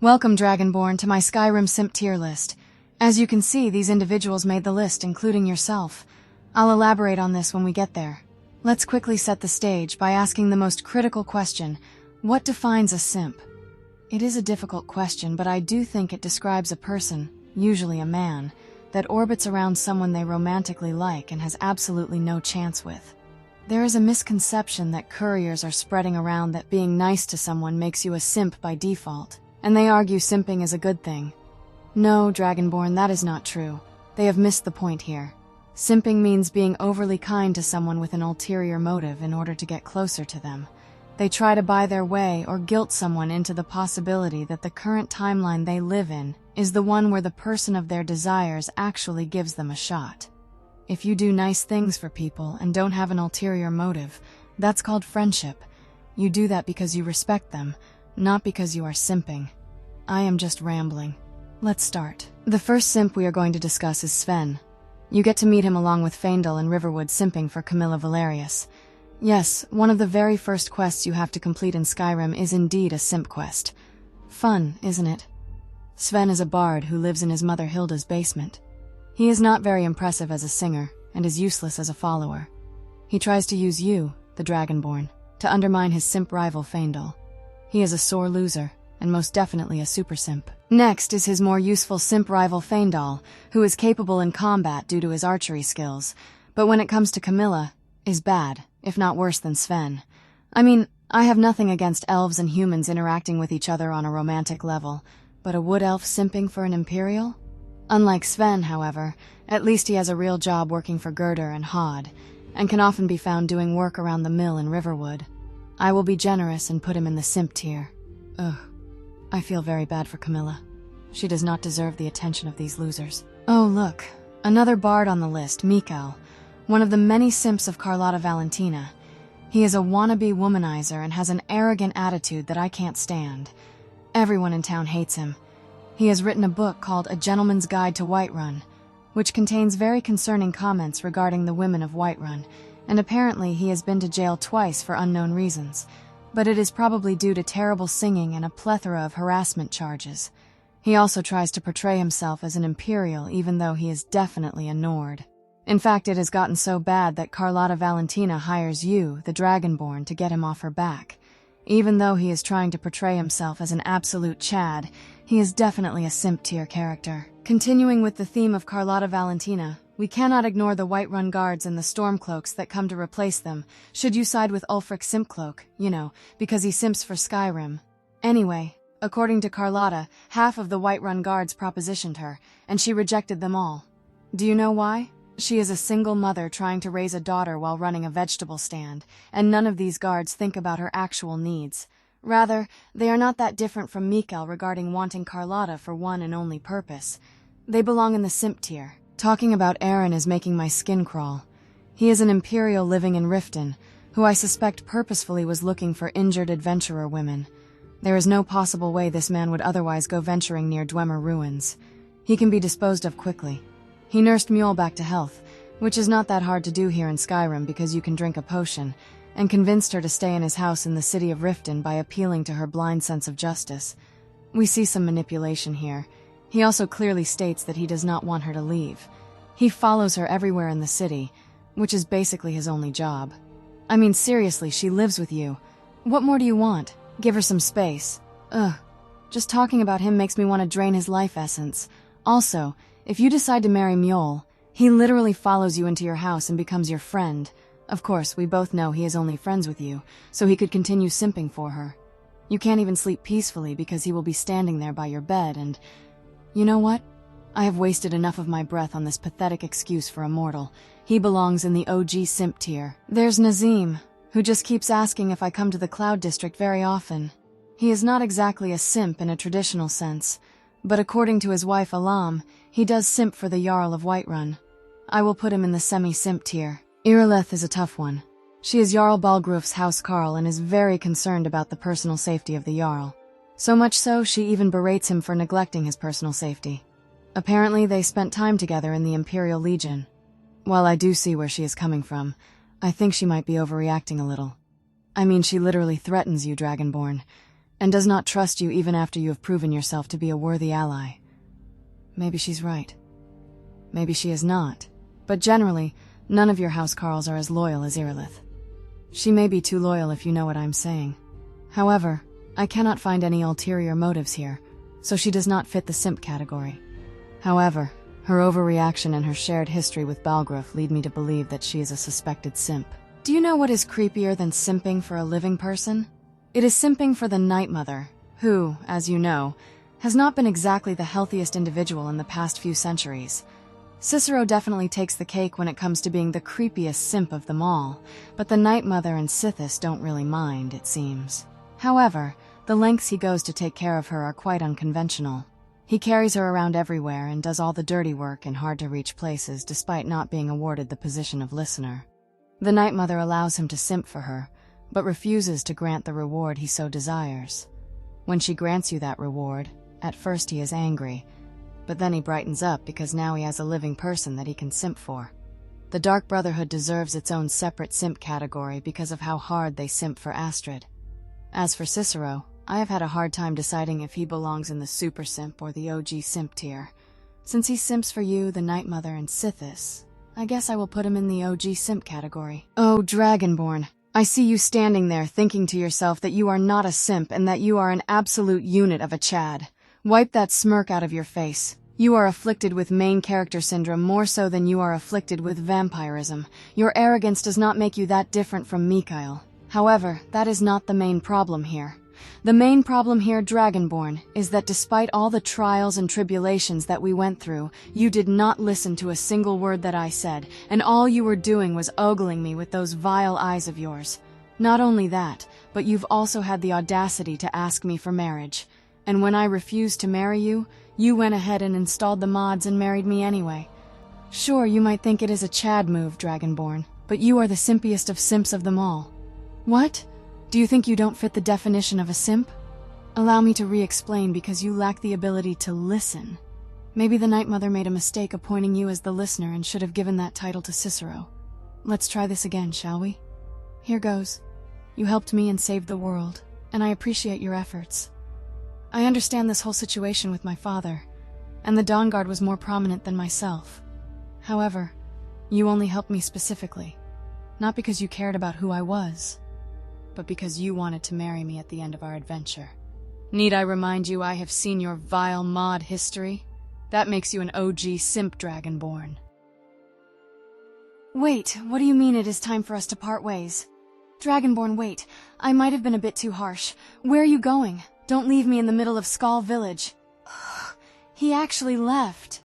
Welcome, Dragonborn, to my Skyrim Simp tier list. As you can see, these individuals made the list, including yourself. I'll elaborate on this when we get there. Let's quickly set the stage by asking the most critical question: what defines a simp? It is a difficult question, but I do think it describes a person, usually a man, that orbits around someone they romantically like and has absolutely no chance with. There is a misconception that couriers are spreading around that being nice to someone makes you a simp by default, and they argue simping is a good thing. No, Dragonborn, that is not true. They have missed the point here. Simping means being overly kind to someone with an ulterior motive in order to get closer to them. They try to buy their way or guilt someone into the possibility that the current timeline they live in is the one where the person of their desires actually gives them a shot. If you do nice things for people and don't have an ulterior motive, that's called friendship. You do that because you respect them, not because you are simping. I am just rambling. Let's start. The first simp we are going to discuss is Sven. You get to meet him along with Faendal and Riverwood simping for Camilla Valerius. Yes, one of the very first quests you have to complete in Skyrim is indeed a simp quest. Fun, isn't it? Sven is a bard who lives in his mother Hilda's basement. He is not very impressive as a singer, and is useless as a follower. He tries to use you, the Dragonborn, to undermine his simp rival Faendal. He is a sore loser, and most definitely a super simp. Next is his more useful simp rival Faendal, who is capable in combat due to his archery skills, but when it comes to Camilla, is bad, if not worse than Sven. I mean, I have nothing against elves and humans interacting with each other on a romantic level, but a wood elf simping for an Imperial? Unlike Sven, however, at least he has a real job working for Gerder and Hod, and can often be found doing work around the mill in Riverwood. I will be generous and put him in the simp tier. Ugh. I feel very bad for Camilla. She does not deserve the attention of these losers. Oh, look. Another bard on the list, Mikael. One of the many simps of Carlotta Valentina. He is a wannabe womanizer and has an arrogant attitude that I can't stand. Everyone in town hates him. He has written a book called A Gentleman's Guide to Whiterun, which contains very concerning comments regarding the women of Whiterun, and apparently he has been to jail twice for unknown reasons, but it is probably due to terrible singing and a plethora of harassment charges. He also tries to portray himself as an Imperial even though he is definitely a Nord. In fact, it has gotten so bad that Carlotta Valentina hires you, the Dragonborn, to get him off her back. Even though he is trying to portray himself as an absolute Chad, he is definitely a simp tier character. Continuing with the theme of Carlotta Valentina, we cannot ignore the Whiterun guards and the Stormcloaks that come to replace them, should you side with Ulfric Simpcloak, because he simps for Skyrim. Anyway, according to Carlotta, half of the Whiterun guards propositioned her, and she rejected them all. Do you know why? She is a single mother trying to raise a daughter while running a vegetable stand, and none of these guards think about her actual needs. Rather, they are not that different from Mikael regarding wanting Carlotta for one and only purpose. They belong in the simp tier. Talking about Aerin is making my skin crawl. He is an Imperial living in Riften, who I suspect purposefully was looking for injured adventurer women. There is no possible way this man would otherwise go venturing near Dwemer ruins. He can be disposed of quickly. He nursed Mule back to health, which is not that hard to do here in Skyrim because you can drink a potion, and convinced her to stay in his house in the city of Riften by appealing to her blind sense of justice. We see some manipulation here. He also clearly states that he does not want her to leave. He follows her everywhere in the city, which is basically his only job. I mean, seriously, she lives with you. What more do you want? Give her some space. Ugh. Just talking about him makes me want to drain his life essence. Also, if you decide to marry Mjol, he literally follows you into your house and becomes your friend. Of course, we both know he is only friends with you, so he could continue simping for her. You can't even sleep peacefully because he will be standing there by your bed and... You know what? I have wasted enough of my breath on this pathetic excuse for a mortal. He belongs in the OG simp tier. There's Nazeem, who just keeps asking if I come to the Cloud District very often. He is not exactly a simp in a traditional sense, but according to his wife Alam, he does simp for the Jarl of Whiterun. I will put him in the semi-simp tier. Irileth is a tough one. She is Jarl Balgruf's housecarl and is very concerned about the personal safety of the Jarl. So much so, she even berates him for neglecting his personal safety. Apparently, they spent time together in the Imperial Legion. While I do see where she is coming from, I think she might be overreacting a little. I mean, she literally threatens you, Dragonborn. and does not trust you even after you have proven yourself to be a worthy ally. Maybe she's right. Maybe she is not. But generally, none of your housecarls are as loyal as Irileth. She may be too loyal if you know what I'm saying. However, I cannot find any ulterior motives here, so she does not fit the simp category. However, her overreaction and her shared history with Balgruuf lead me to believe that she is a suspected simp. Do you know what is creepier than simping for a living person? It is simping for the Night Mother, who, as you know, has not been exactly the healthiest individual in the past few centuries. Cicero definitely takes the cake when it comes to being the creepiest simp of them all, but the Night Mother and Sithis don't really mind, it seems. However, the lengths he goes to take care of her are quite unconventional. He carries her around everywhere and does all the dirty work in hard-to-reach places despite not being awarded the position of listener. The Night Mother allows him to simp for her, but refuses to grant the reward he so desires. When she grants you that reward, at first he is angry, but then he brightens up because now he has a living person that he can simp for. The Dark Brotherhood deserves its own separate simp category because of how hard they simp for Astrid. As for Cicero, I have had a hard time deciding if he belongs in the Super Simp or the OG Simp tier. Since he simps for you, the Night Mother, and Sithis, I guess I will put him in the OG Simp category. Oh, Dragonborn, I see you standing there thinking to yourself that you are not a simp and that you are an absolute unit of a Chad. Wipe that smirk out of your face. You are afflicted with main character syndrome more so than you are afflicted with vampirism. Your arrogance does not make you that different from Mikael. However, that is not the main problem here. The main problem here, Dragonborn, is that despite all the trials and tribulations that we went through, you did not listen to a single word that I said, and all you were doing was ogling me with those vile eyes of yours. Not only that, but you've also had the audacity to ask me for marriage. And when I refused to marry you, you went ahead and installed the mods and married me anyway. Sure, you might think it is a Chad move, Dragonborn, but you are the simpiest of simps of them all. What? Do you think you don't fit the definition of a simp? Allow me to re-explain because you lack the ability to listen. Maybe the Night Mother made a mistake appointing you as the listener and should have given that title to Cicero. Let's try this again, shall we? Here goes. You helped me and saved the world, and I appreciate your efforts. I understand this whole situation with my father, and the Dawnguard was more prominent than myself. However, you only helped me specifically, not because you cared about who I was, but because you wanted to marry me at the end of our adventure. Need I remind you I have seen your vile mod history? That makes you an OG simp, Dragonborn. Wait, what do you mean it is time for us to part ways? Dragonborn, wait. I might have been a bit too harsh. Where are you going? Don't leave me in the middle of Skull Village. He actually left.